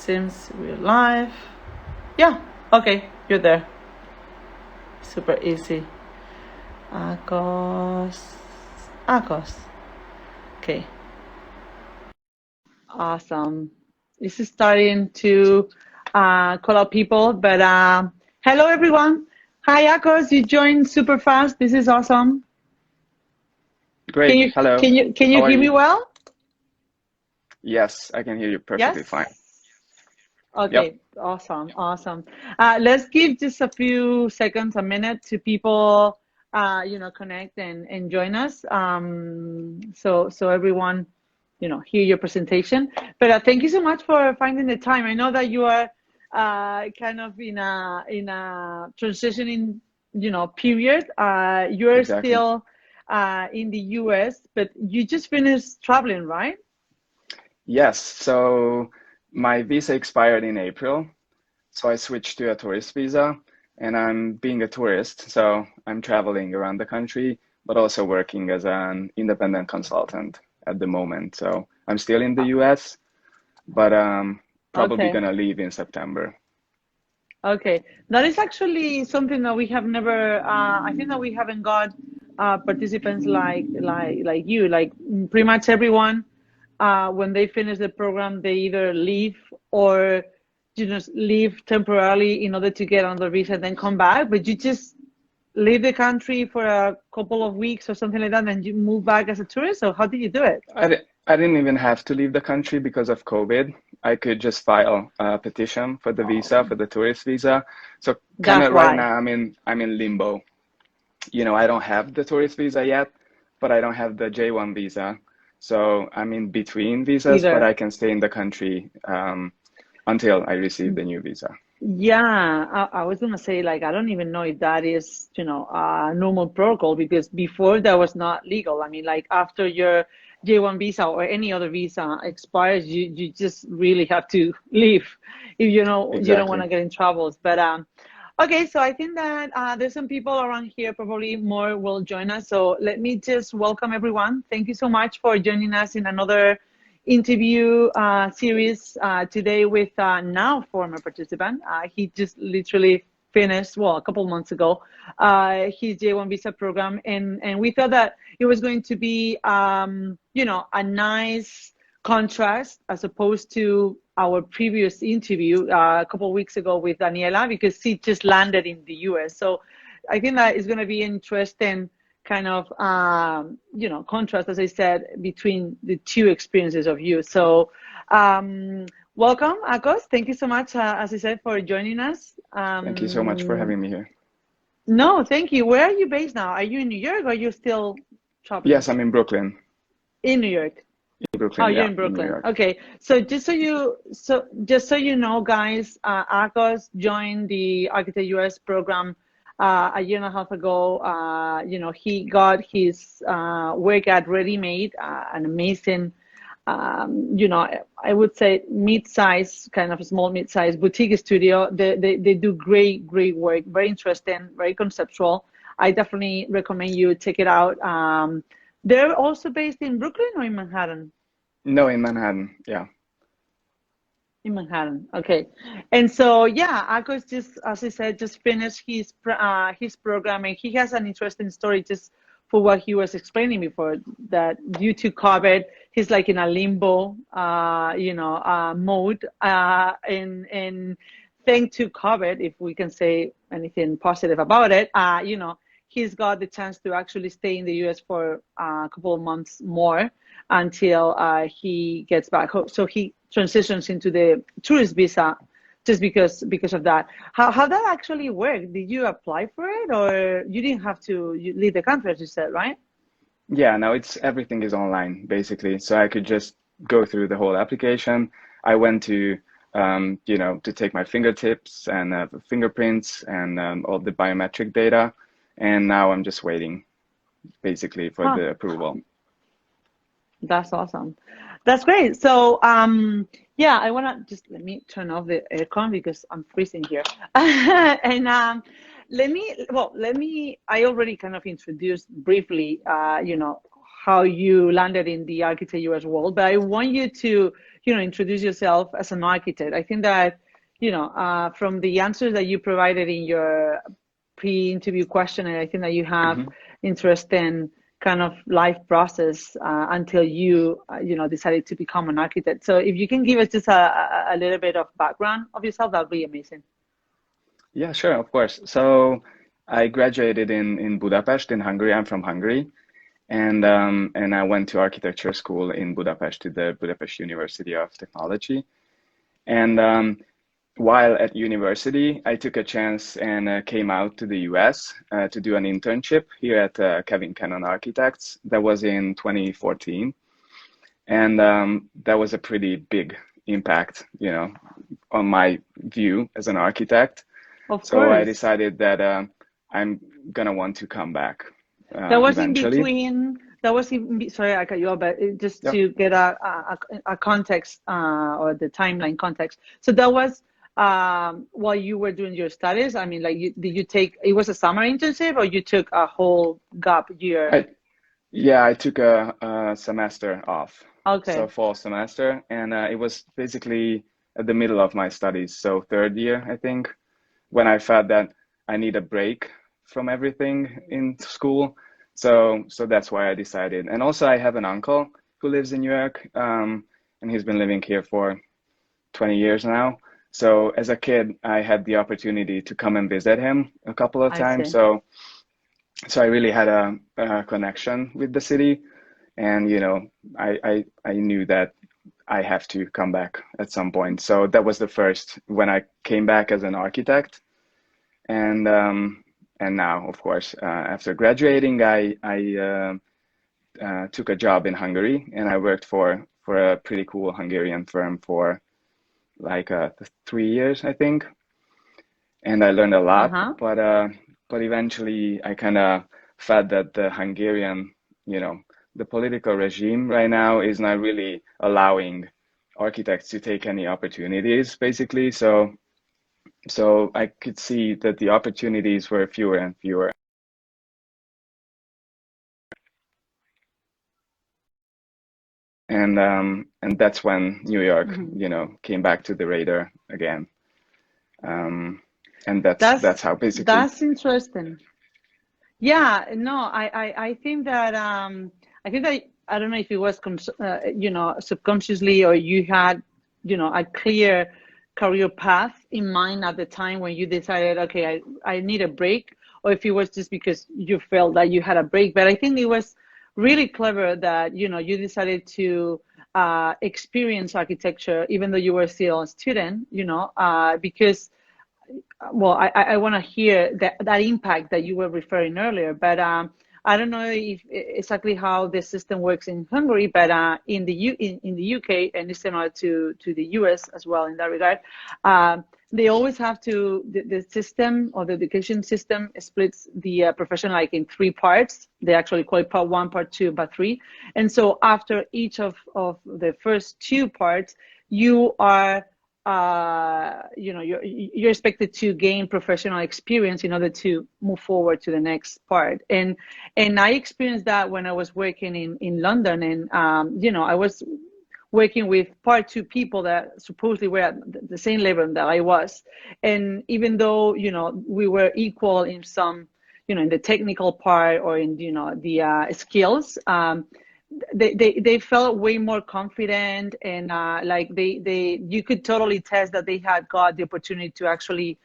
seems we're live. Yeah, okay, you're there. Super easy. Akos. Akos. Okay. Awesome. This is starting to call out people, but hello everyone. Hi Akos, you joined super fast. This is awesome. Great. Hello. Can you How are hear me you? well? Yes, I can hear you perfectly Yes? fine. Yep. Okay, awesome. Let's give just a few seconds, a minute to people, connect and join us. So everyone, hear your presentation. But thank you so much for finding the time. I know that you are kind of in a transitioning, period. You're Exactly. still in the US, but you just finished traveling, right? Yes. So my visa expired in April, so I switched to a tourist visa, and I'm being a tourist, so I'm traveling around the country, but also working as an independent consultant at the moment. So I'm still in the US, but probably Okay. gonna leave in September. Okay, that is actually something that we have never. I think that we haven't got participants like you. Like pretty much everyone, when they finish the program, they either leave or just leave temporarily in order to get on the visa and then come back. But you just leave the country for a couple of weeks or something like that, and you move back as a tourist. So how did you do it? I didn't even have to leave the country because of COVID. I could just file a petition for the visa, Oh, for the tourist visa. So kind that's of right why. now I'm in limbo. I don't have the tourist visa yet, but I don't have the J1 visa. So I'm in between visas, but Either. I can stay in the country until I receive the new visa. Yeah, I was gonna say, like, I don't even know if that is, a normal protocol because before that was not legal. I mean, like after your J1 visa or any other visa expires, you just really have to leave if you don't want Exactly. to get in troubles. But okay, so I think that there's some people around here, probably more will join us. So let me just welcome everyone. Thank you so much for joining us in another interview series today with now former participant. He just literally finished, well, a couple months ago, his J1 visa program. And we thought that it was going to be, a nice contrast as opposed to our previous interview a couple of weeks ago with Daniela because she just landed in the US. So I think that is going to be interesting kind of contrast, as I said, between the two experiences of you. So welcome, Akos. Thank you so much, as I said, for joining us. Thank you so much for having me here. No, thank you. Where are you based now? Are you in New York or are you still traveling? Yes, I'm in Brooklyn. In New York. In Oh, Brooklyn, you're yeah, in in New Brooklyn. York. Okay. So just so you know, guys, Akos joined the Architect US program a year and a half ago. He got his work at Reddymade, an amazing, I would say mid-size, kind of a small mid-size boutique studio. They do great work, very interesting, very conceptual. I definitely recommend you check it out. They're also based in Brooklyn or in Manhattan? No, in Manhattan, yeah. In Manhattan, okay. And so, yeah, Akos just, as I said, just finished his program, and he has an interesting story just for what he was explaining before. That due to COVID, he's like in a limbo, mode, and thanks to COVID, if we can say anything positive about it, he's got the chance to actually stay in the U.S. for a couple of months more until he gets back home. So he transitions into the tourist visa just because of that. How that actually worked? Did you apply for it or you didn't have to leave the country, as you said, right? Yeah, no, it's everything is online basically. So I could just go through the whole application. I went to take my fingertips and fingerprints and all the biometric data. And now I'm just waiting basically for Huh. the approval. That's awesome. That's great. So, yeah, I wanna just let me turn off the aircon because I'm freezing here. And I already kind of introduced briefly, how you landed in the Architect US world, but I want you to introduce yourself as an architect. I think that, from the answers that you provided in your pre-interview questionnaire, I think that you have interesting kind of life process until you, decided to become an architect. So if you can give us just a little bit of background of yourself, that would be amazing. Yeah, sure, of course. So I graduated in Budapest in Hungary. I'm from Hungary, and I went to architecture school in Budapest to the Budapest University of Technology. And while at university, I took a chance and came out to the US to do an internship here at Kevin Cannon Architects. That was in 2014. And that was a pretty big impact, on my view as an architect. Of So I course. decided that I'm gonna want to come back That was in eventually. between, sorry, I cut you off, but just Yep. to get a context or the timeline context. So that was while you were doing your studies. I mean, like, did you take, it was a summer internship or you took a whole gap year? I took a semester off, Okay. so fall semester, and it was basically at the middle of my studies, so third year, I think, when I felt that I need a break from everything in school. So that's why I decided. And also, I have an uncle who lives in New York, and he's been living here for 20 years now. So as a kid, I had the opportunity to come and visit him a couple of I times. see. So I really had a connection with the city, and I knew that I have to come back at some point. So that was the first when I came back as an architect, and now, of course, after graduating, I took a job in Hungary, and I worked for a pretty cool Hungarian firm for like 3 years, I think, and I learned a lot. But eventually, I kind of felt that the Hungarian, the political regime right now is not really allowing architects to take any opportunities, basically. So I could see that the opportunities were fewer and fewer. And that's when New York, came back to the radar again. And that's how basically. That's interesting. Yeah, no, I think that I don't know if it was subconsciously, or you had a clear career path in mind at the time when you decided, okay, I need a break, or if it was just because you felt that you had a break. But I think it was really clever that you decided to experience architecture even though you were still a student, because, well, I want to hear that impact that you were referring earlier, but I don't know if exactly how the system works in Hungary, but in the UK, and it's similar to the US as well in that regard. They always have to, the system, or the education system, splits the profession like in three parts. They actually call it part one, part two, part three. And so after each of the first two parts, you are you're expected to gain professional experience in order to move forward to the next part. And I experienced that when I was working in London, and I was working with part two people that supposedly were at the same level that I was. And even though we were equal in some, in the technical part, or in the skills, they felt way more confident, and like you could totally test that they had got the opportunity to actually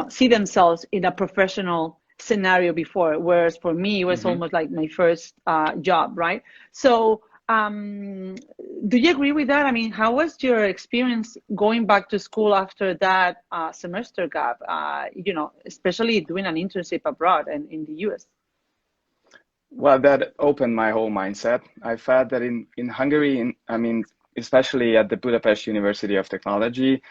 see themselves in a professional scenario before, whereas for me it was almost like my first job, right? So do you agree with that? I mean, how was your experience going back to school after that semester gap, especially doing an internship abroad and in the US? Well, that opened my whole mindset. I felt that in Hungary, especially at the Budapest University of Technology,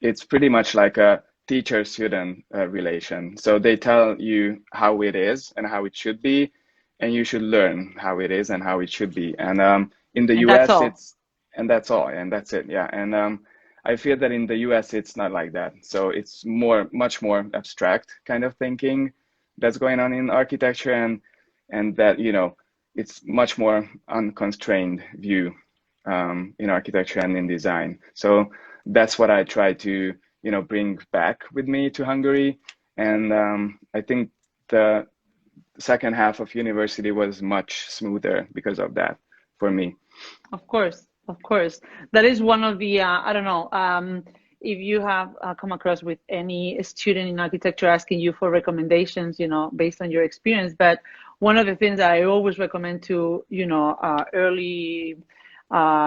it's pretty much like a teacher-student relation. So they tell you how it is and how it should be, and you should learn how it is and how it should be. And in the US, and that's all, and that's it. Yeah. And I feel that in the US, it's not like that. So it's much more abstract kind of thinking that's going on in architecture, and that it's much more unconstrained view in architecture and in design. So that's what I try to, bring back with me to Hungary. And I think the second half of university was much smoother because of that for me. Of course, of course. That is one of the, I don't know, if you have come across with any student in architecture asking you for recommendations, based on your experience. But one of the things that I always recommend to, early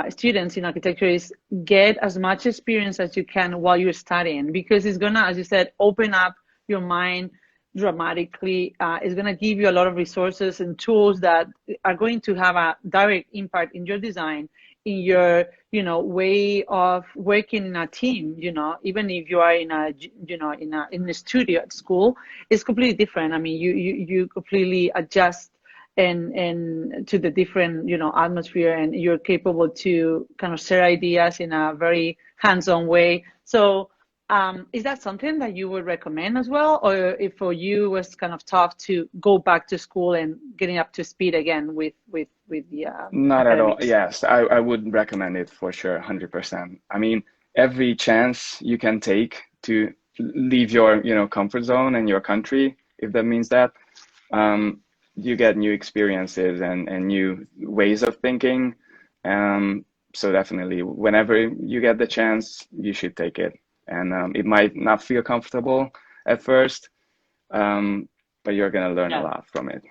students in architecture is get as much experience as you can while you're studying, because it's gonna, as you said, open up your mind dramatically. It's going to give you a lot of resources and tools that are going to have a direct impact in your design, in your, way of working in a team. Even if you are in a, in a studio at school, it's completely different. I mean, you completely adjust and to the different, atmosphere, and you're capable to kind of share ideas in a very hands-on way. So is that something that you would recommend as well? Or if for you it was kind of tough to go back to school and getting up to speed again with the Not at all. academics? Yes, I would recommend it for sure, 100%. I mean, every chance you can take to leave your, comfort zone and your country, if that means that, you get new experiences and new ways of thinking. So definitely, whenever you get the chance, you should take it. And it might not feel comfortable at first, but you're gonna learn a Yeah, lot from it.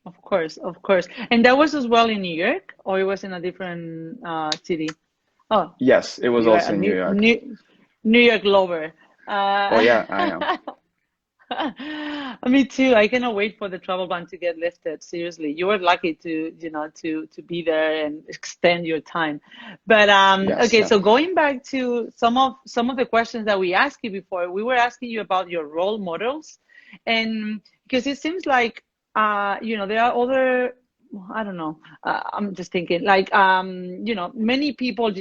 of course, of course. And that was as well in New York, or it was in a different city? Oh, Yes, it was you are also a in New York. New York lover. Oh yeah, I am. Me too. I cannot wait for the travel ban to get lifted. Seriously, you were lucky to, to be there and extend your time. But Yes, okay, yeah. so going back to some of the questions that we asked you before, we were asking you about your role models, and because it seems like there are other. I don't know. I'm just thinking, like, many people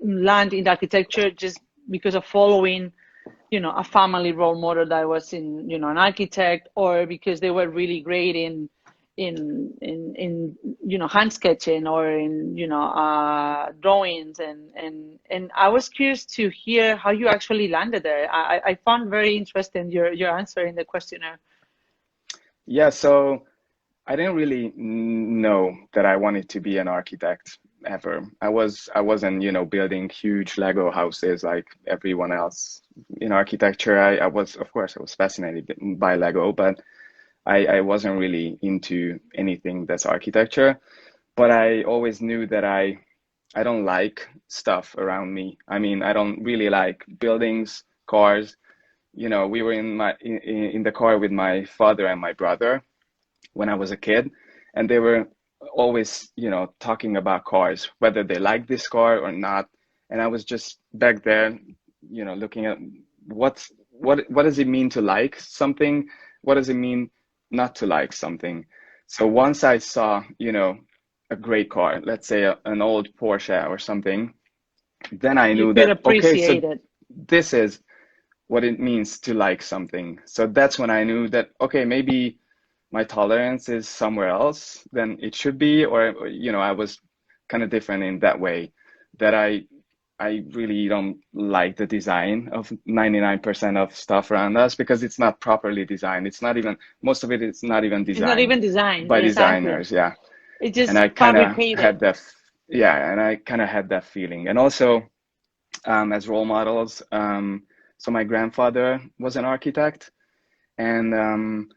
land in architecture just because of following a family role model that was in, an architect, or because they were really great in hand sketching, or in, drawings. And I was curious to hear how you actually landed there. I found very interesting your answer in the questionnaire. Yeah, so I didn't really know that I wanted to be an architect ever. I wasn't, building huge Lego houses like everyone else in architecture. I was, of course, I was fascinated by Lego, but I wasn't really into anything that's architecture. But I always knew that I don't like stuff around me. I mean, I don't really like buildings, cars. We were in the car with my father and my brother when I was a kid, and they were always, talking about cars, whether they like this car or not. And I was just back there, looking at what does it mean to like something? What does it mean not to like something? So once I saw, a great car, let's say an old Porsche or something, then I You knew could that, okay, so appreciate it. this is what it means to like something. So that's when I knew that, okay, maybe my tolerance is somewhere else than it should be, or I was kind of different in that way, that I really don't like the design of 99% of stuff around us, because it's not properly designed. It's not even, most of it is not even It's not designed even designed, by exactly. designers. Yeah. It's And just I kind of fabricated. had that, yeah, and I kind of had that feeling. And also, as role models, so my grandfather was an architect, and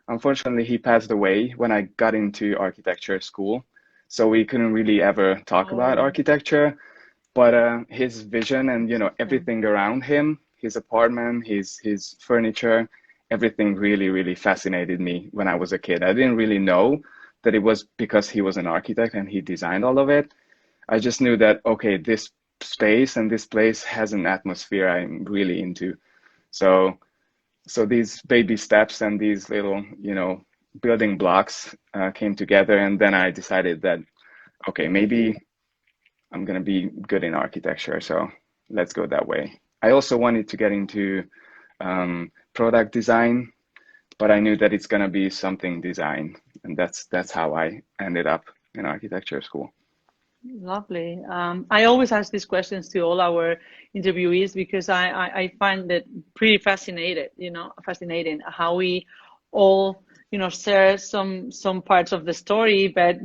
unfortunately, he passed away when I got into architecture school. So we couldn't really ever talk about Oh, architecture, but his vision and okay. everything around him, his apartment, his furniture, everything really, really fascinated me when I was a kid. I didn't really know that it was because he was an architect and he designed all of it. I just knew that, okay, this space and this place has an atmosphere I'm really into. So so these baby steps and these little, building blocks came together, and then I decided that, okay, maybe I'm gonna be good in architecture, so let's go that way. I also wanted to get into product design, but I knew that it's gonna be something design, and that's how I ended up in architecture school. Lovely. I always ask these questions to all our interviewees because I find it pretty fascinating how we all, share some parts of the story, but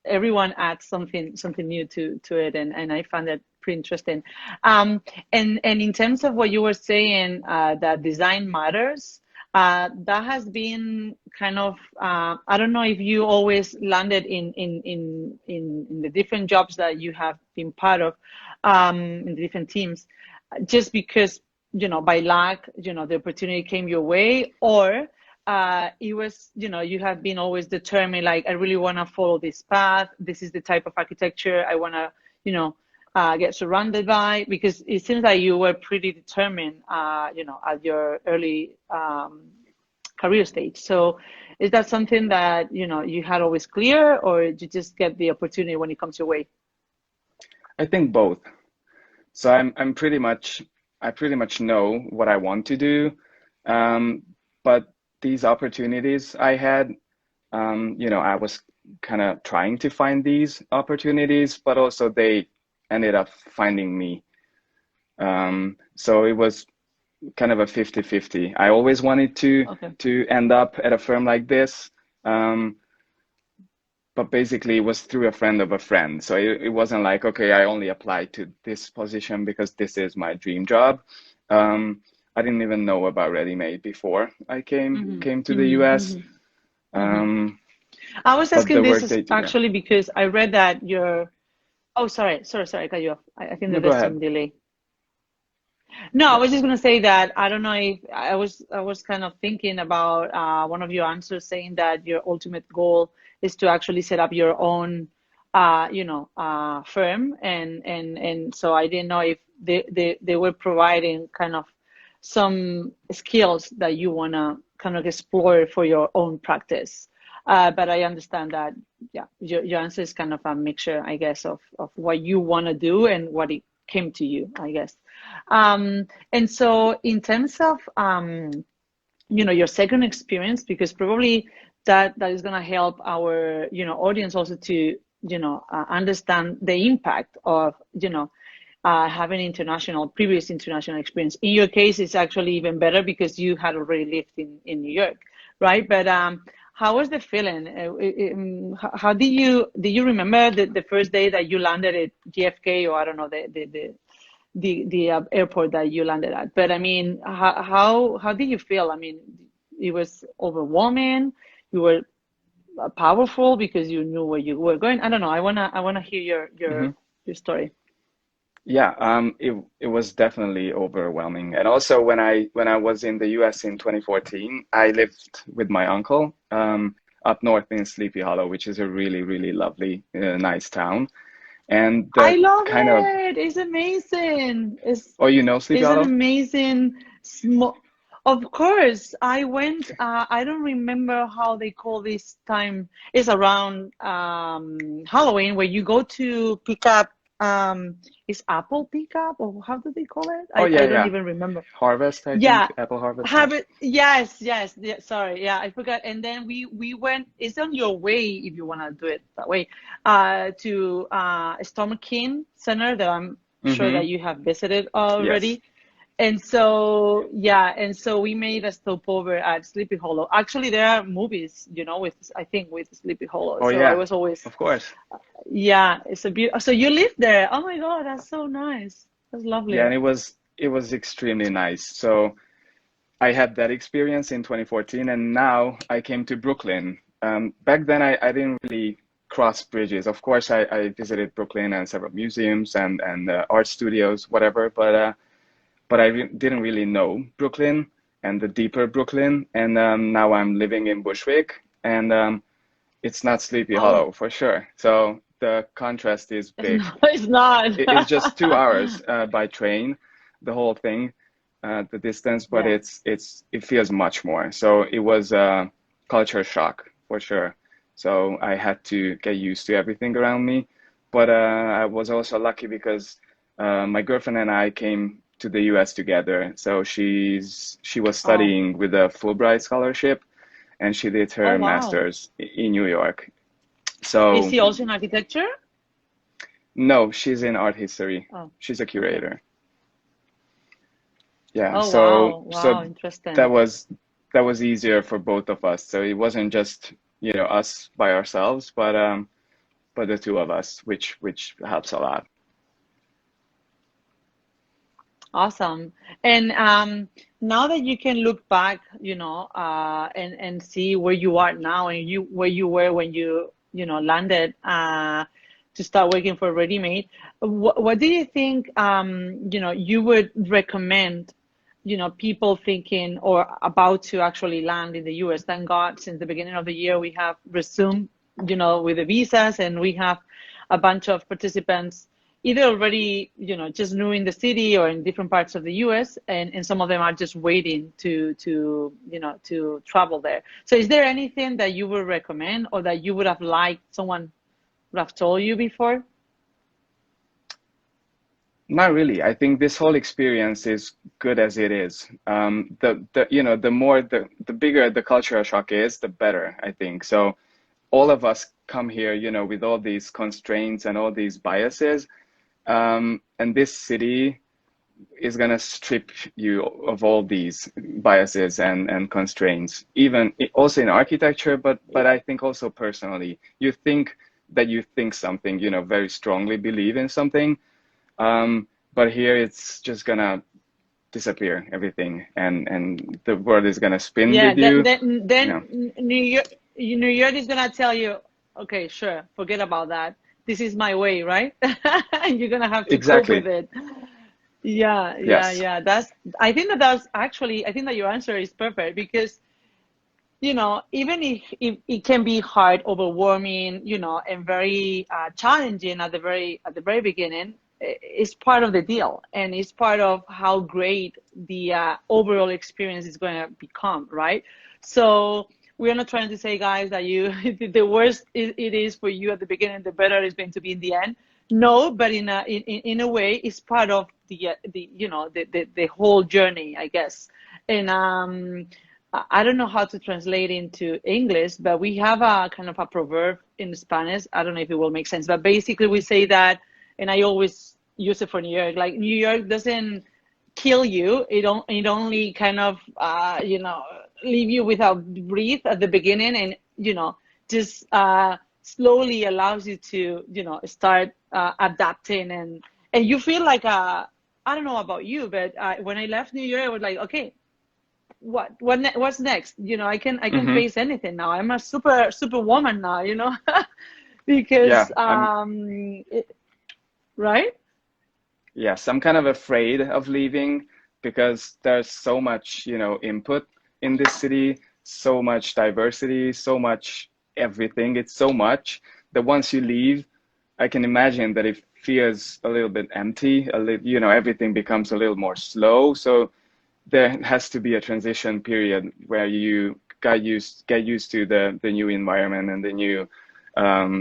everyone adds something new to it, and I find that pretty interesting. And in terms of what you were saying, that design matters. That has been kind of, I don't know if you always landed in the different jobs that you have been part of, in the different teams, just because, by luck, the opportunity came your way, or it was, you have been always determined, like, I really want to follow this path. This is the type of architecture I want to, get surrounded by, because it seems like you were pretty determined, at your early career stage. So is that something that, you had always clear, or you just get the opportunity when it comes your way? I think both. So I pretty much know what I want to do. But these opportunities I had, I was kind of trying to find these opportunities, but also they ended up finding me. So it was kind of a 50-50. I always wanted to end up at a firm like this. But basically it was through a friend of a friend. So it wasn't like, okay, I only applied to this position because this is my dream job. I didn't even know about Reddymade before I came to the US. I was asking this actually because I read that you're, oh, sorry, I cut you off. I think that there's some delay. No, I was just going to say that I don't know if I was kind of thinking about one of your answers saying that your ultimate goal is to actually set up your own, firm, and so I didn't know if they were providing kind of some skills that you want to kind of explore for your own practice. But I understand that, yeah, your answer is kind of a mixture, I guess, of what you want to do and what it came to you, I guess. And so in terms of, your second experience, because probably that is going to help our, audience also to, understand the impact of, having previous international experience. In your case, it's actually even better because you had already lived in New York, right? But how was the feeling? How did you remember the first day that you landed at JFK, or I don't know, the airport that you landed at? But I mean, how did you feel? I mean, it was overwhelming. You were powerful because you knew where you were going. I don't know. I wanna hear your story. Yeah, it was definitely overwhelming. And also when I was in the US in 2014, I lived with my uncle up north in Sleepy Hollow, which is a really, really lovely, nice town. And I love it. It's amazing. Oh, you know Sleepy Hollow? It's an amazing small. Of course, I went. I don't remember how they call this time. It's around Halloween, where you go to pick up. Is apple pickup, or how do they call it? I don't even remember. Harvest, I think. Apple harvest. Yes. Sorry, yeah, I forgot. And then we went. It's on your way if you want to do it that way. To Storm King Center that I'm sure that you have visited already. Yes. And so, we made a stopover at Sleepy Hollow. Actually, there are movies, with Sleepy Hollow. Oh, so yeah. I was always, of course. Yeah, it's a beautiful. So you live there? Oh my God, that's so nice. That's lovely. Yeah, and it was extremely nice. So I had that experience in 2014, and now I came to Brooklyn. Back then, I didn't really cross bridges. Of course, I visited Brooklyn and several museums and art studios, whatever, but I didn't really know Brooklyn and the deeper Brooklyn. And now I'm living in Bushwick, and it's not Sleepy Hollow for sure. So the contrast is big. It's not. It's just 2 hours by train, the whole thing, the distance, but it feels much more. So it was a culture shock for sure. So I had to get used to everything around me. But I was also lucky because my girlfriend and I came to the US together. So she was studying with a Fulbright scholarship, and she did her master's in New York. So is he also in architecture? No, she's in art history. Oh, She's a okay. curator. Yeah, Oh, so wow. so Wow, interesting. that was that was easier for both of us. So it wasn't just, us by ourselves, but the two of us, which helps a lot. Awesome. And now that you can look back, and see where you are now and you where you were when you landed to start working for Reddymade, what do you think you would recommend, people thinking or about to actually land in the US? Thank God, since the beginning of the year, we have resumed, with the visas, and we have a bunch of participants either already, just new in the city or in different parts of the US, and some of them are just waiting to travel there. So is there anything that you would recommend or that you would have liked someone would have told you before? Not really. I think this whole experience is good as it is. The bigger the cultural shock is, the better, I think. So all of us come here, with all these constraints and all these biases. And this city is going to strip you of all these biases and constraints, even also in architecture, but I think also personally. You think that you think something, very strongly believe in something, but here it's just gonna disappear, everything, and the world is gonna spin Yeah, with then you, then you then know. New York is gonna tell you, okay, sure, forget about that. This is my way, right? And you're gonna have to cope with Exactly. it. Yeah, yeah, Yes. yeah. I think that's actually, I think that your answer is perfect because, even if it can be hard, overwhelming, and very challenging at the very beginning, it's part of the deal, and it's part of how great the overall experience is going to become, right? So we're not trying to say, guys, that you the worse it is for you at the beginning, the better it's going to be in the end. No, but in a way, it's part of the whole journey, I guess. And I don't know how to translate into English, but we have a kind of a proverb in Spanish. I don't know if it will make sense, but basically we say that, and I always use it for New York. Like, New York doesn't kill you; it only kind of leave you without breath at the beginning, and just slowly allows you to start adapting, and you feel like I don't know about you, but when I left New York, I was like, okay, what's next? I can Hmm. face anything now. I'm a super woman now, because Yeah, I'm right. yes, I'm kind of afraid of leaving because there's so much, input in this city, so much diversity, so much everything. It's so much that once you leave, I can imagine that it feels a little bit empty, everything becomes a little more slow. So there has to be a transition period where you get used to the new environment and the new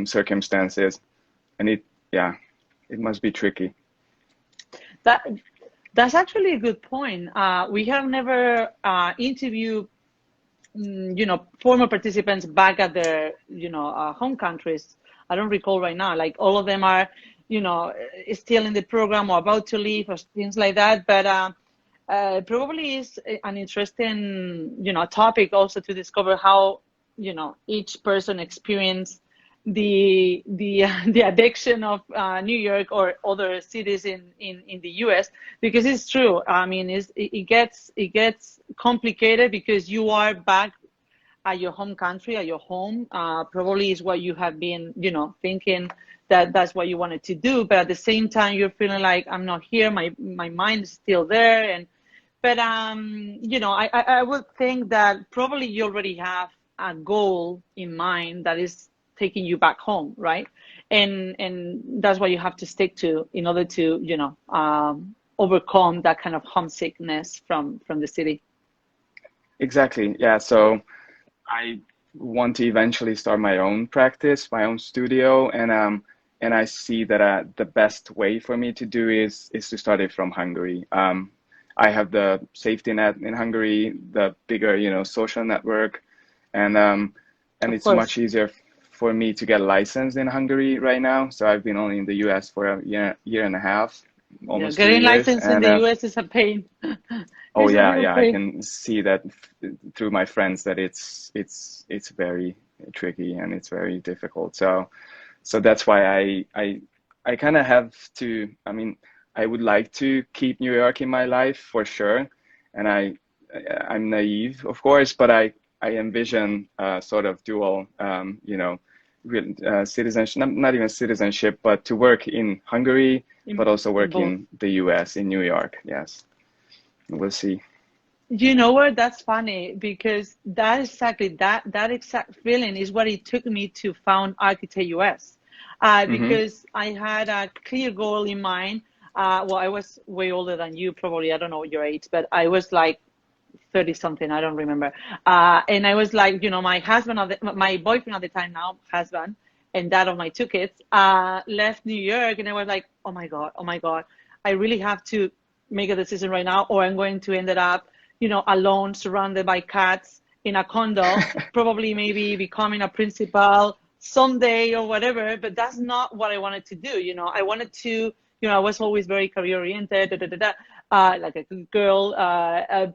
circumstances. And yeah, it must be tricky. That that's actually a good point. We have never interviewed former participants back at their home countries. I don't recall right now, like all of them are still in the program or about to leave or things like that, but probably is an interesting topic also to discover how each person experience the addiction of New York or other cities in the US, because it's true. I mean, it gets complicated because you are back at your home country, at your home. Probably is what you have been, thinking that that's what you wanted to do, but at the same time you're feeling like, I'm not here. My mind is still there, and but I would think that probably you already have a goal in mind that is taking you back home, right? And that's what you have to stick to in order to overcome that kind of homesickness from the city. Exactly. Yeah. So I want to eventually start my own practice, my own studio, and I see that the best way for me to do is to start it from Hungary. I have the safety net in Hungary, the bigger, social network, and Of it's course. much easier for me to get licensed in Hungary right now. So I've been only in the US for a year and a half, Yeah, almost two getting years. licensed in And the US is a pain. oh It's a yeah, real yeah, I pain. can see that through my friends that it's very tricky and it's very difficult. So that's why I kind of have to. I mean, I would like to keep New York in my life for sure, and I'm naive, of course, but I envision sort of dual, citizenship, not even citizenship, but to work in Hungary, but also In work both. in the US, in New York. Yes, we'll see. You know what? That's funny because that exact feeling is what it took me to found Architect US. Hmm. Because I had a clear goal in mind. Well, I was way older than you, probably. I don't know your age, but I was like 30 something. I don't remember. And I was like, my boyfriend at the time, now husband, and dad of my two kids, left New York, and I was like, oh my God, I really have to make a decision right now, or I'm going to end up, alone, surrounded by cats in a condo, probably maybe becoming a principal someday or whatever. But that's not what I wanted to do. I wanted to, I was always very career oriented, like a good girl.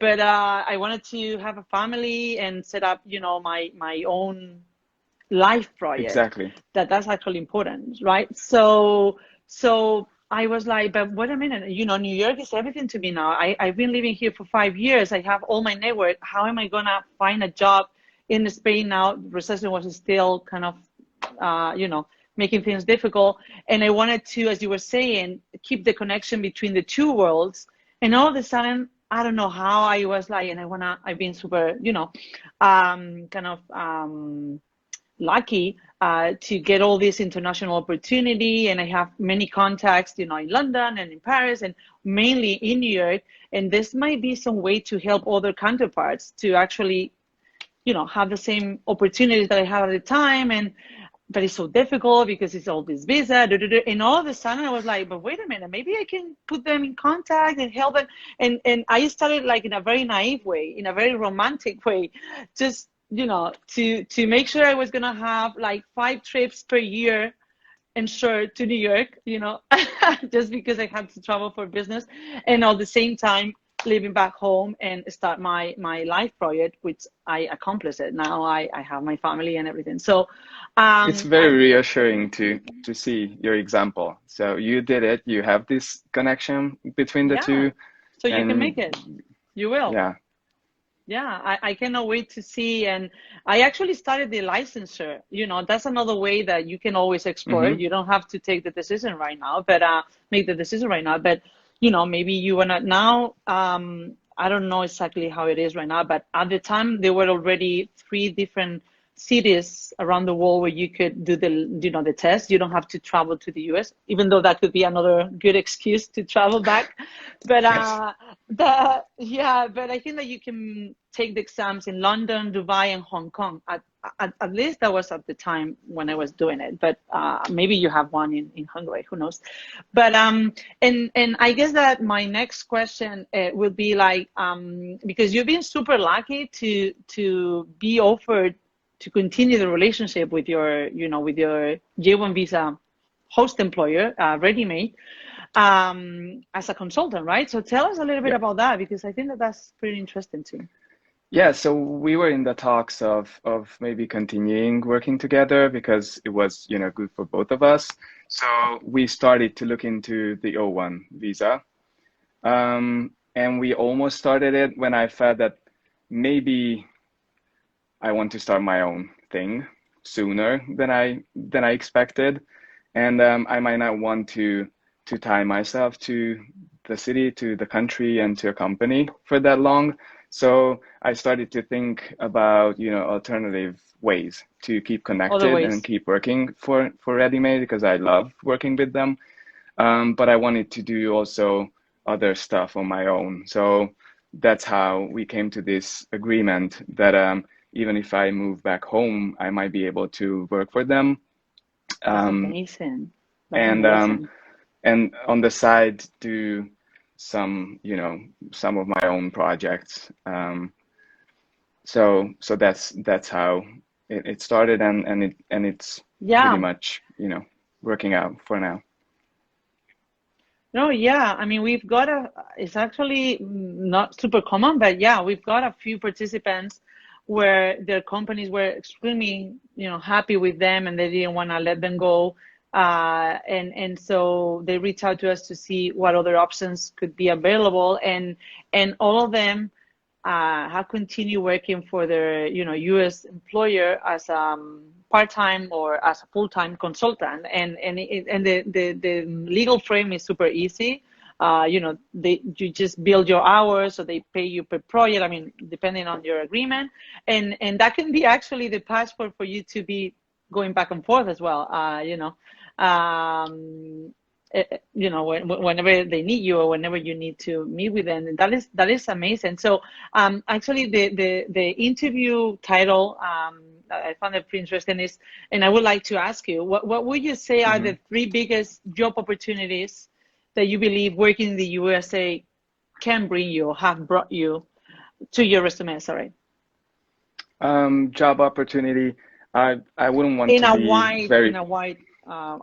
But I wanted to have a family and set up, my own life project. Exactly. That's actually important, right? So I was like, but wait a minute, New York is everything to me now. I've been living here for 5 years. I have all my network. How am I gonna find a job in Spain now? Recession was still kind of, making things difficult. And I wanted to, as you were saying, keep the connection between the two worlds. And all of a sudden, I don't know how I was like, and I've been super, kind of, lucky to get all this international opportunity, and I have many contacts, in London and in Paris, and mainly in New York. And this might be some way to help other counterparts to actually, have the same opportunities that I had at the time. But it's so difficult because it's all this visa, and all of a sudden I was like, but wait a minute, maybe I can put them in contact and help them. And I started like in a very naive way, in a very romantic way, just, to make sure I was gonna have like 5 trips per year insured to New York, just because I had to travel for business, and at the same time living back home and start my life project, which I accomplished it. Now I have my family and everything. So, It's um, very I, reassuring to see your example. So you did it, you have this connection between the yeah. two, So you can make and it. You will. yeah. Yeah, I cannot wait to see. And I actually started the licensure. That's another way that you can always explore. Hmm. You don't have to take the decision right now, but make the decision right now. But maybe you wanna now. I don't know exactly how it is right now, but at the time there were already 3 different cities around the world where you could do the test. You don't have to travel to the US, even though that could be another good excuse to travel back. But Yes. but I think that you can take the exams in London, Dubai, and Hong Kong. At least that was at the time when I was doing it. But maybe you have one in Hungary. Who knows? But and I guess that my next question would be like, because you've been super lucky to be offered to continue the relationship with your J1 visa host employer, Reddymade, as a consultant, right? So tell us a little bit Yeah. about that, because I think that that's pretty interesting too. Yeah, so we were in the talks of maybe continuing working together because it was, good for both of us. So we started to look into the O1 visa. And we almost started it when I felt that maybe I want to start my own thing sooner than I expected, and I might not want to tie myself to the city, to the country, and to a company for that long. So I started to think about alternative ways to keep Other connected and ways. keep working for Reddymade because I love working with them. But I wanted to do also other stuff on my own. So that's how we came to this agreement that even if I move back home, I might be able to work for them. That's Um, amazing. That's and amazing. on the side do some of my own projects. So that's how it started, and it's pretty Yeah. much, working out for now. No, yeah. I mean, we've got it's actually not super common, but yeah, we've got a few participants where their companies were extremely, happy with them and they didn't want to let them go. And so they reached out to us to see what other options could be available. And all of them have continued working for their, U.S. employer as part-time or as a full-time consultant, and the legal frame is super easy. You just build your hours, so they pay you per project. I mean, depending on your agreement, and that can be actually the passport for you to be going back and forth as well. Whenever they need you or whenever you need to meet with them. And that is amazing. So actually the interview title, I found it pretty interesting, is, and I would like to ask you, what would you say are Hmm. the three biggest job opportunities that you believe working in the USA can bring you or have brought you to your resume? Sorry. Job opportunity. I wouldn't want In to a be wide, very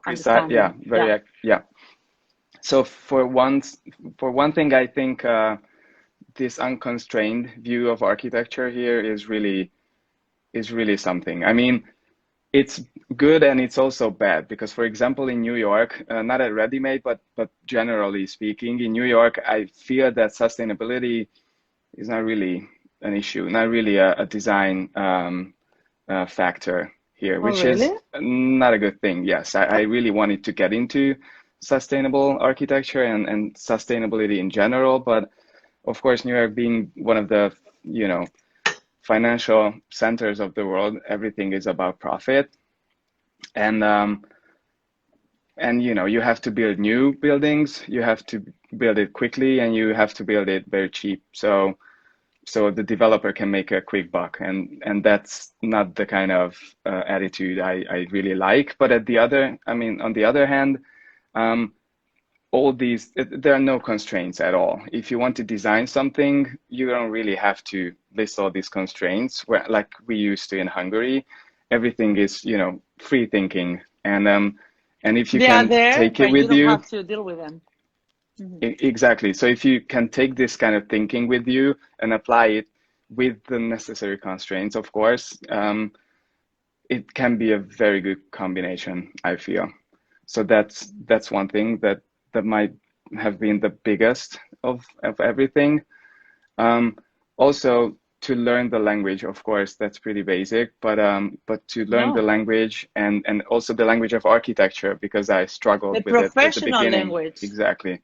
precise. Yeah, understanding. Yeah. very, yeah. So for one thing, I think this unconstrained view of architecture here is really something. I mean, it's good and it's also bad because, for example, in New York, not at Reddymade, but generally speaking, in New York, I feel that sustainability is not really an issue, not really a design factor here, Oh, which really? is not a good thing. Yes, I really wanted to get into sustainable architecture and sustainability in general, but of course, New York being one of the, you know, financial centers of the world, everything is about profit, and you have to build new buildings, you have to build it quickly, and you have to build it very cheap. So the developer can make a quick buck, and that's not the kind of attitude I really like. But on the other hand, um, there are no constraints at all. If you want to design something, you don't really have to list all these constraints, where like we used to in Hungary. Everything is, free thinking, and if you They are can there, take it but you with don't you. have to deal with them. Mhm. Exactly. So if you can take this kind of thinking with you and apply it with the necessary constraints, of course, it can be a very good combination, I feel. So that's one thing that might have been the biggest of everything. Um, Also, to learn the language, of course, that's pretty basic, but to learn the No, language and also the language of architecture, because I the struggled with it at the professional beginning. language. Exactly.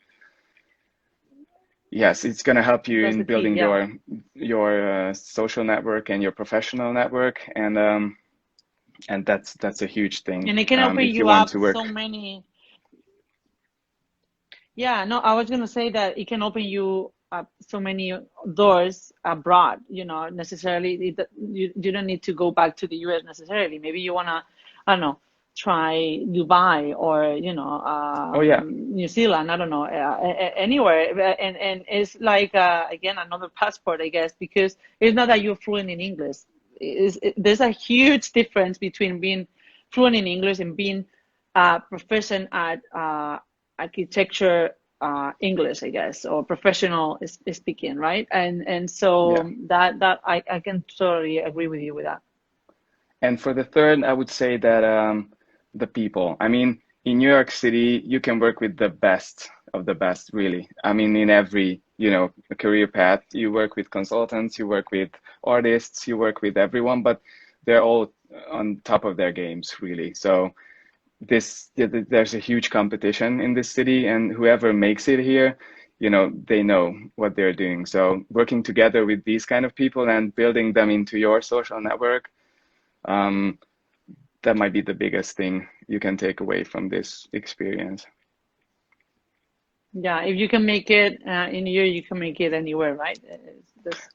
Yes, it's going to help you That's in the key. building Yeah. your social network and your professional network, and that's a huge thing And it can open if you you want up to so work. many. Yeah, no, I was gonna say that it can open you up so many doors abroad. Necessarily you don't need to go back to the US necessarily. Maybe you wanna, I don't know, try Dubai or Oh yeah, New Zealand. I don't know, anywhere. And it's like again another passport, I guess, because it's not that you're fluent in English. There's a huge difference between being fluent in English and being proficient at architecture English, I guess, or professional speaking, right? And yeah. so that I can totally agree with you with that. And for the third, I would say that the people. I mean, in New York City, you can work with the best of the best, really. I mean, in every, career path, you work with consultants, you work with artists, you work with everyone, but they're all on top of their games, really. So there's a huge competition in this city, and whoever makes it here, they know what they're doing. So working together with these kind of people and building them into your social network, um, that might be the biggest thing you can take away from this experience. Yeah, if you can make it in here, you can make it anywhere, right?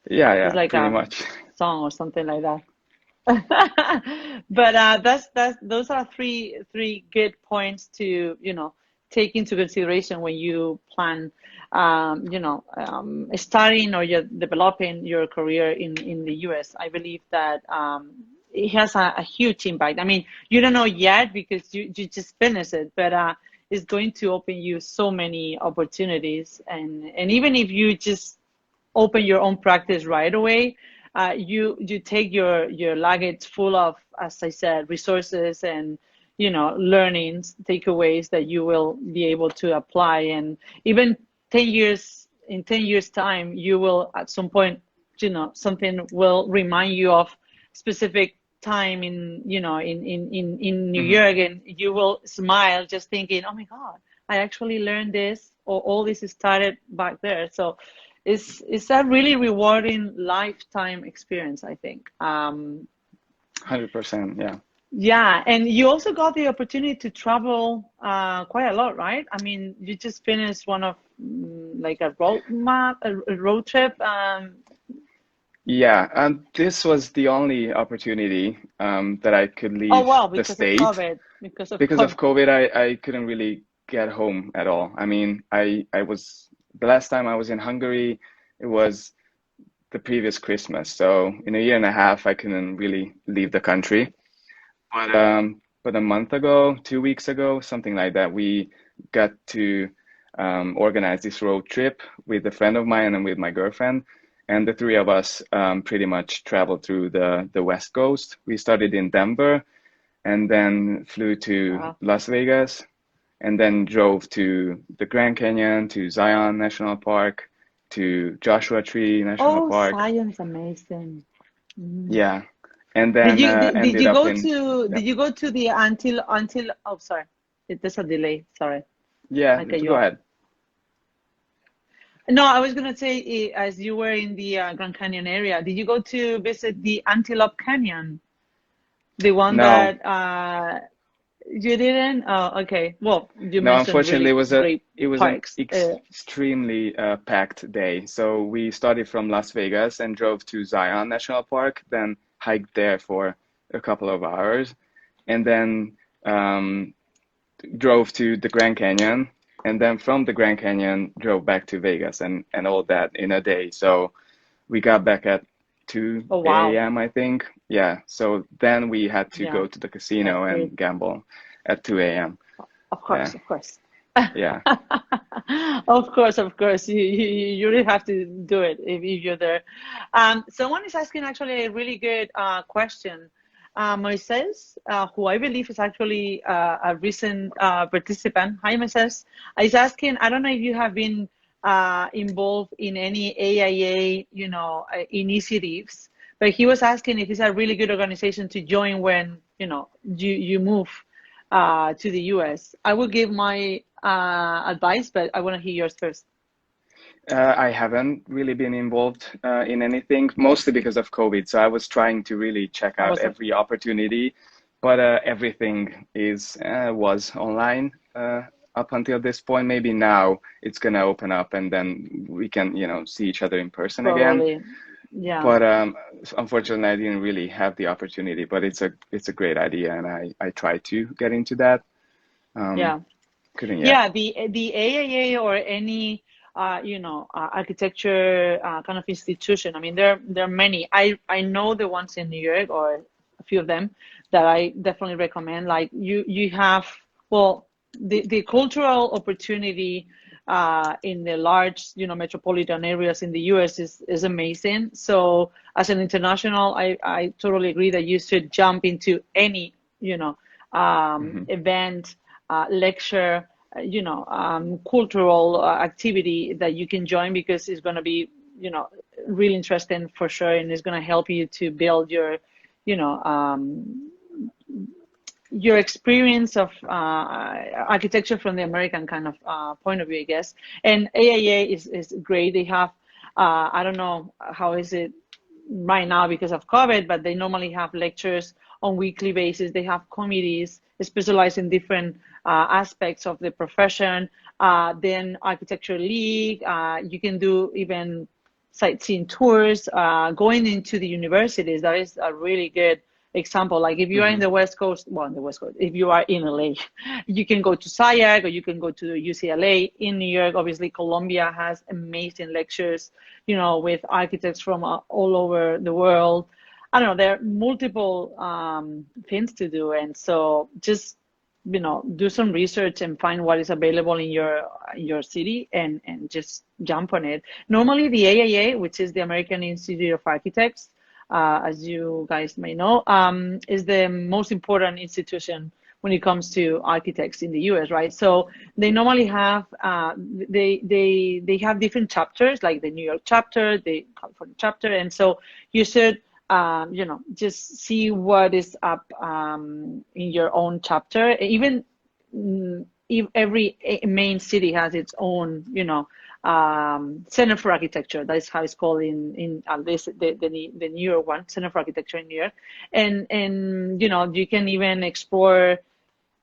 Yeah, It's yeah, like pretty a much. song or something like that. But that's those are three good points to take into consideration when you plan starting or you're developing your career in the US. I believe that it has a huge impact. I mean, you don't know yet because you just finished it, but it's going to open you so many opportunities. And even if you just open your own practice right away, you take your luggage full of, as I said, resources and learnings, takeaways that you will be able to apply. And even 10 years in 10 years time, you will at some point, something will remind you of specific time in New York, and you will smile just thinking, oh my God, I actually learned this, or all this started back there. So it's a really rewarding lifetime experience, I think. 100%, yeah. Yeah, and you also got the opportunity to travel quite a lot, right? I mean, you just finished one of like a road trip. Yeah, and this was the only opportunity that I could Oh leave wow, the because of state. COVID. Because of Because of COVID. COVID, I couldn't really get home at all. I mean, I was the last time I was in Hungary, it was the previous Christmas. So in a year and a half, I couldn't really leave the country. But a month ago, 2 weeks ago, something like that, we got to organize this road trip with a friend of mine and with my girlfriend. And the three of us pretty much traveled through the West Coast. We started in Denver and then flew to Wow. Las Vegas and then drove to the Grand Canyon, to Zion National Park, to Joshua Tree National Oh, Park. science, amazing. Mm. Yeah. And Did then you did ended you up go in, to yeah, did you go to the until oh sorry, there's a delay. Sorry, yeah, I cut you go off. ahead. No, I was gonna say, as you were in the Grand Canyon area, did you go to visit the Antelope Canyon, the one No, that you didn't? Oh, okay. Well, you no, mentioned unfortunately, really great it was an parks. extremely packed day. So we started from Las Vegas and drove to Zion National Park, then hiked there for a couple of hours, and then um, drove to the Grand Canyon, and then from the Grand Canyon drove back to Vegas and all that in a day. So we got back at Oh 2 wow, a.m. I think. Yeah. So then we had to yeah, go to the that's casino great. and gamble at 2 a.m. Of Yeah. course, of course. Yeah. Of course, of course. You really have to do it if you're there. Someone is asking actually a really good question. Moises, who I believe is actually a recent participant. Hi, Moises. Is asking, I don't know if you have been involved in any AIA, initiatives, but he was asking if it's a really good organization to join when, you move to the US. I will give my advice, but I want to hear yours first. I haven't really been involved in anything, mostly because of COVID. So I was trying to really check I out was every opportunity, but everything was online up until this point. Maybe now it's gonna open up, and then we can, see each other in person again. probably, yeah. But unfortunately, I didn't really have the opportunity. But it's a great idea, and I try to get into that. Um, Yeah. couldn't yet. Yeah, the AIA or any architecture kind of institution. I mean, there are many. I know the ones in New York, or a few of them, that I definitely recommend. Like you have, well, the cultural opportunity in the large metropolitan areas in the US is amazing. So as an international, I totally agree that you should jump into any Hmm. event, lecture, cultural activity that you can join, because it's going to be, really interesting for sure, and it's going to help you to build you know, um, your experience of architecture from the American kind of point of view, I guess. And AIA is great. They have, I don't know how is it right now because of COVID, but they normally have lectures on weekly basis. They have committees specialized in different aspects of the profession. Then Architecture League, you can do even sightseeing tours, going into the universities. That is a really good example. Like if you are in Hmm. the West Coast, well, in the West Coast, if you are in LA, you can go to SciAc or you can go to UCLA. In New York, obviously, Columbia has amazing lectures, with architects from all over the world. I don't know, there are multiple things to do. And so just, do some research and find what is available in your city and just jump on it. Normally the AIA, which is the American Institute of Architects, as you guys may know, is the most important institution when it comes to architects in the US, right? So they normally have they have different chapters, like the New York chapter, the California chapter, and so you should just see what is up in your own chapter. Even if every main city has its own, Center for Architecture. That is how it's called in at least the New York one, Center for Architecture in New York. And you can even explore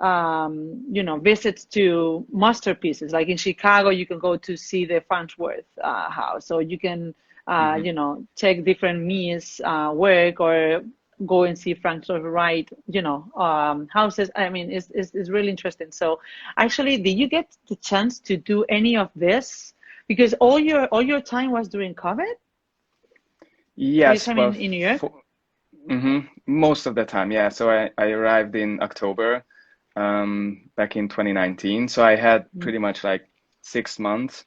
visits to masterpieces. Like in Chicago, you can go to see the Farnsworth house. So you can, check different Mies work, or go and see Frank Lloyd Wright, houses. I mean, it's really interesting. So actually, did you get the chance to do any of this? Because all your time was during COVID? Yes, in New York? Most of the time, yeah. So I arrived in October back in 2019. So I had pretty much like 6 months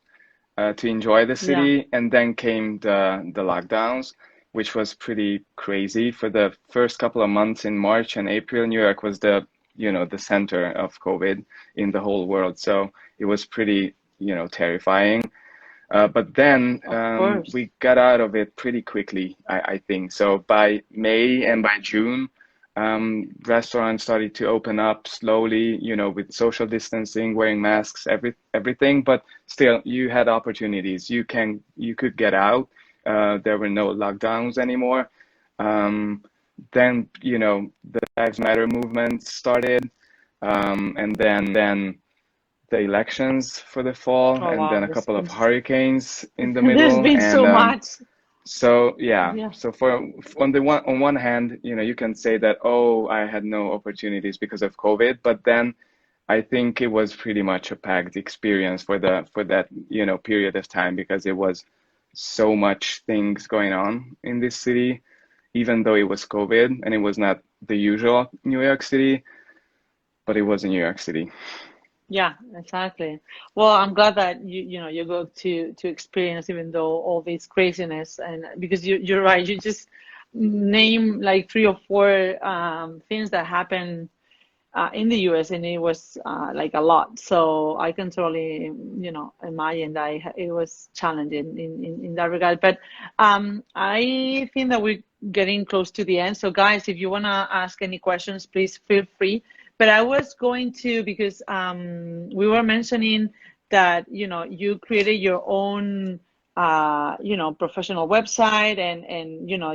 to enjoy the city, and then came the lockdowns, which was pretty crazy. For the first couple of months in March and April, New York was the center of COVID in the whole world. So it was pretty, terrifying. But then we got out of it pretty quickly, I think. So by May and by June, restaurants started to open up slowly, with social distancing, wearing masks, everything. But still, you had opportunities. You could get out. There were no lockdowns anymore. Then, the Lives Matter movement started, and then the elections for the fall, then a couple of hurricanes in the middle. There's been so much. So yeah. So on one hand, you can say that, oh, I had no opportunities because of COVID, but then I think it was pretty much a packed experience for that period of time, because it was so much things going on in this city, even though it was COVID and it was not the usual New York City, but it was in New York City. Yeah, exactly. Well, I'm glad that you go to experience, even though all this craziness, and because you're right, you just name like 3 or 4 things that happened in the US, and it was like a lot. So I can totally imagine that it was challenging in that regard. But I think that we're getting close to the end. So guys, if you want to ask any questions, please feel free. But I was going to, because we were mentioning that, you created your own, professional website, and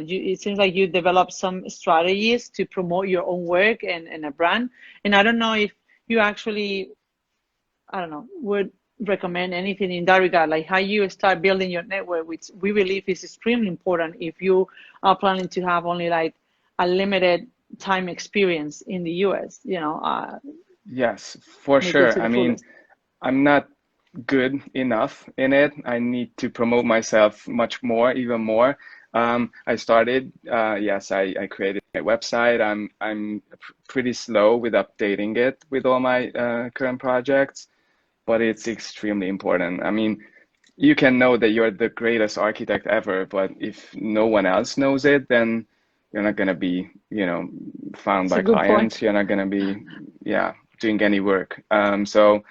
it seems like you developed some strategies to promote your own work and a brand. And I don't know if you actually, would recommend anything in that regard, like how you start building your network, which we believe is extremely important if you are planning to have only like a limited time experience in the US, Yes, for sure. I mean, I'm not good enough in it. I need to promote myself much more, even more. I started, yes, I created my website. I'm pretty slow with updating it with all my current projects, but it's extremely important. I mean, you can know that you're the greatest architect ever, but if no one else knows it, then you're not going to be, found by clients. Point. You're not going to be, doing any work. So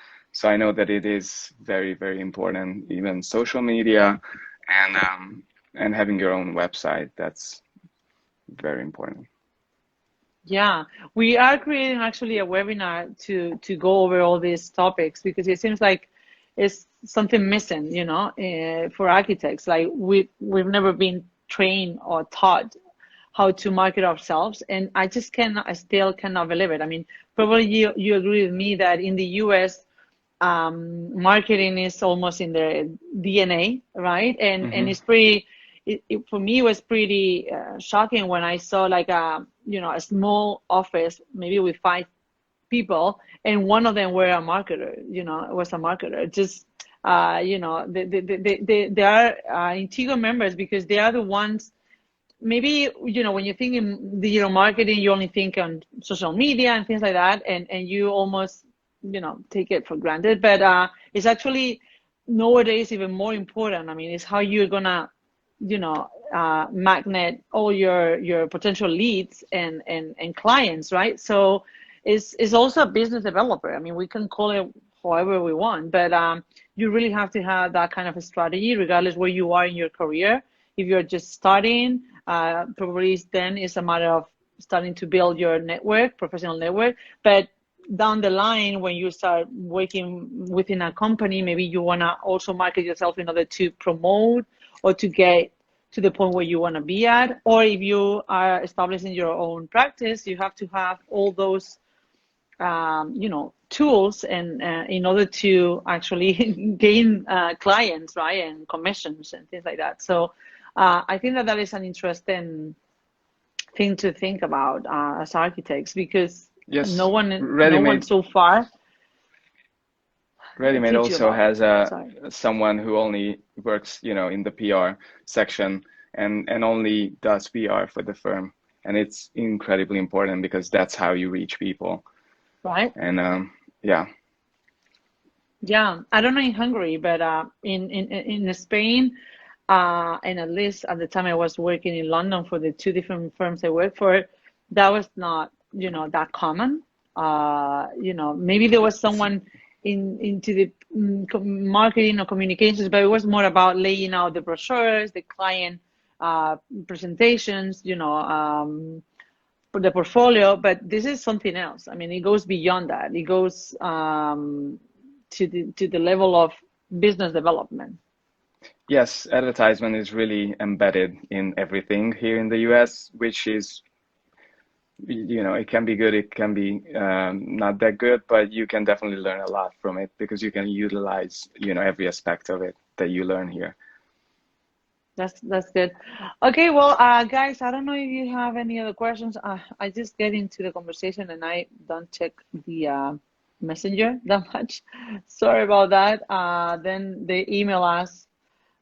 I know that it is very, very important, even social media and having your own website. That's very important. Yeah, we are creating actually a webinar to go over all these topics, because it seems like it's something missing, for architects. Like we've never been trained or taught how to market ourselves, and I still cannot believe it. I mean, probably you agree with me that in the US, marketing is almost in their DNA, right? And it's pretty. For me, it was pretty shocking when I saw like a small office, maybe with 5 people, and one of them were a marketer. Was a marketer. Just they are Integral members, because they are the ones maybe, you know, when you think in digital marketing, you only think on social media and things like that, and you almost, you know, take it for granted. But it's actually nowadays even more important. I mean, it's how you're gonna, you know, magnet all your potential leads and clients, right? So it's also a business developer. I mean, we can call it however we want, but you really have to have that kind of a strategy, regardless where you are in your career. If you're just starting, probably then it's a matter of starting to build your network, professional network. But down the line, when you start working within a company, maybe you want to also market yourself in order to promote or to get to the point where you want to be at. Or if you are establishing your own practice, you have to have all those you know, tools and in order to actually gain clients, right, and commissions and things like that. So I think that is an interesting thing to think about as architects, because Yes, no one so far Reddymade teach you also about has it. someone who only works, you know, in the PR section and only does PR for the firm, and it's incredibly important because that's how you reach people. Right. And yeah. Yeah, I don't know in Hungary, but in Spain, and at least at the time I was working in London for the two different firms I worked for, that was not, you know, that common. You know, maybe there was someone into the marketing or communications, but it was more about laying out the brochures, the client presentations, you know, for the portfolio. But this is something else. I mean, it goes beyond that. It goes to the level of business development. Yes, advertisement is really embedded in everything here in the US, which is, you know, it can be good, it can be not that good, but you can definitely learn a lot from it because you can utilize, you know, every aspect of it that you learn here. That's good. Okay, well, guys, I don't know if you have any other questions. I just get into the conversation and I don't check the messenger that much. Sorry about that. Then they email us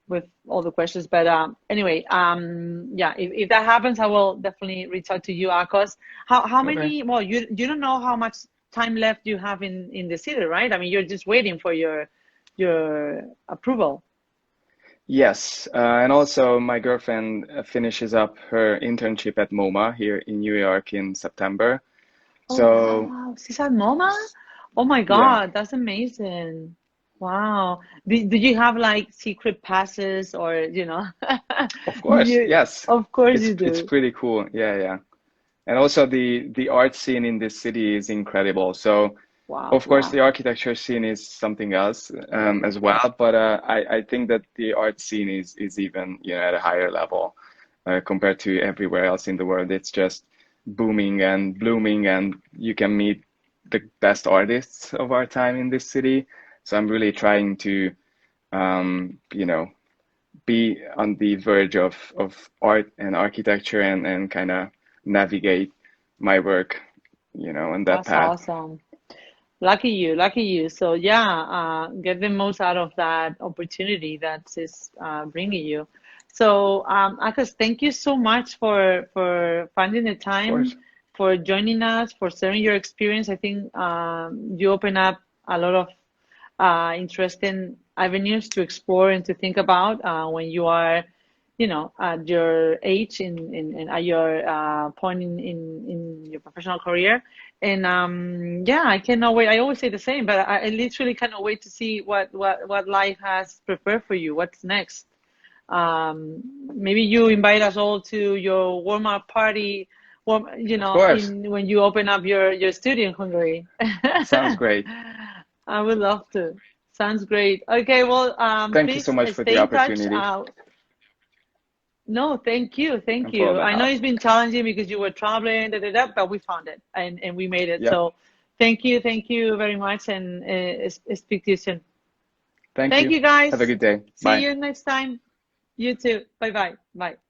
with all the questions. But anyway, yeah, if that happens, I will definitely reach out to you, Akos. How Okay. many? Well, you don't know how much time left you have in the city, right? I mean, you're just waiting for your approval. Yes, and also my girlfriend finishes up her internship at MoMA here in New York in September. Oh So, wow, she's at MoMA? Oh my yeah, God, that's amazing. Wow. Did you have like secret passes or, you know, of course, you, yes. of course you It's do. pretty cool. Yeah, yeah. And also the art scene in this city is incredible. So, Wow, of course, yeah. the architecture scene is something else as well. But I think that the art scene is even, you know, at a higher level compared to everywhere else in the world. It's just booming and blooming, and you can meet the best artists of our time in this city. So I'm really trying to, you know, be on the verge of art and architecture and kind of navigate my work, you know, on that That's path. awesome. Lucky you, lucky you. So yeah, get the most out of that opportunity that is bringing you. So Akos, thank you so much for finding the Of time, course. for joining us, for sharing your experience. I think you open up a lot of interesting avenues to explore and to think about when you are, you know, at your age in at your point in your professional career. And yeah, I cannot wait. I always say the same, but I literally cannot wait to see what life has prepared for you. What's next? Maybe you invite us all to your warm-up party, you Of know, course. in when you open up your studio in Hungary. Sounds great. I would love to. Sounds great. Okay, well, Thank you so please much for the stay in touch. opportunity No, thank you, thank and for all you. the I know help. it's been challenging because you were traveling, but we found it and we made it. Yep. So, thank you very much, and speak to you soon. Thank Thank you. you, Have a guys. good day. See Bye. you next time. You too. Bye bye. Bye.